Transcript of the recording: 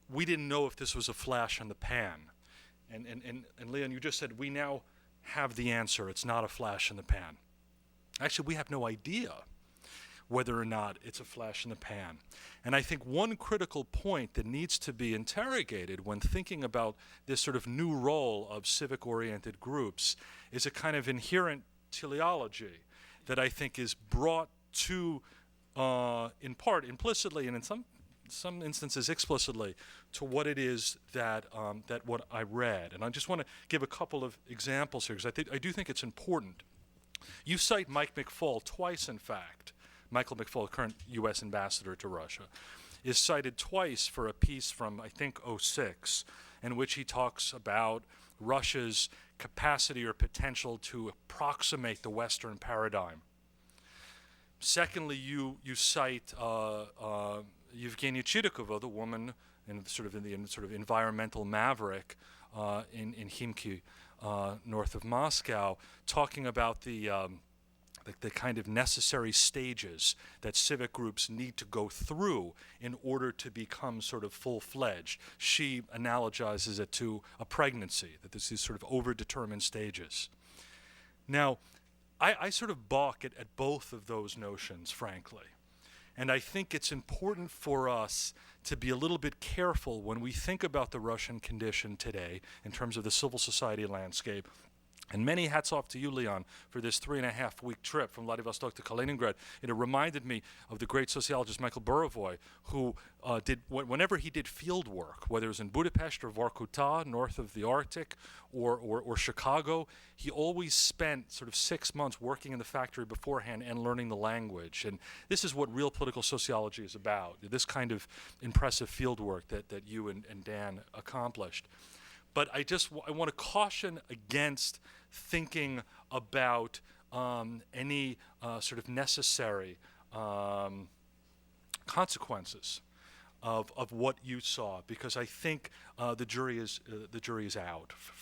we didn't know if this was a flash in the pan. And Leon, you just said we now have the answer. It's not a flash in the pan. Actually, we have no idea whether or not it's a flash in the pan. And I think one critical point that needs to be interrogated when thinking about this sort of new role of civic-oriented groups is a kind of inherent teleology that I think is brought to, in part, implicitly, and in some instances explicitly, to what it is that what I read. And I just want to give a couple of examples here, because I do think it's important. You cite Mike McFaul twice, in fact. Michael McFaul, current U.S. ambassador to Russia, is cited twice for a piece from, I think, '06, in which he talks about Russia's capacity or potential to approximate the Western paradigm. Secondly, you cite Yevgenia Chidikova, the woman in the environmental maverick in Khimki, north of Moscow, talking about the kind of necessary stages that civic groups need to go through in order to become sort of full-fledged. She analogizes it to a pregnancy, that there's these sort of overdetermined stages. Now, I sort of balk at both of those notions, frankly. And I think it's important for us to be a little bit careful when we think about the Russian condition today in terms of the civil society landscape. And many hats off to you, Leon, for this 3.5-week trip from Vladivostok to Kaliningrad. It reminded me of the great sociologist Michael Buravoy, who whenever he did field work, whether it was in Budapest or Vorkuta, north of the Arctic, or Chicago, he always spent sort of 6 months working in the factory beforehand and learning the language. And this is what real political sociology is about, this kind of impressive field work that you and Dan accomplished. But I want to caution against thinking about any sort of necessary consequences of what you saw, because I think the jury is out,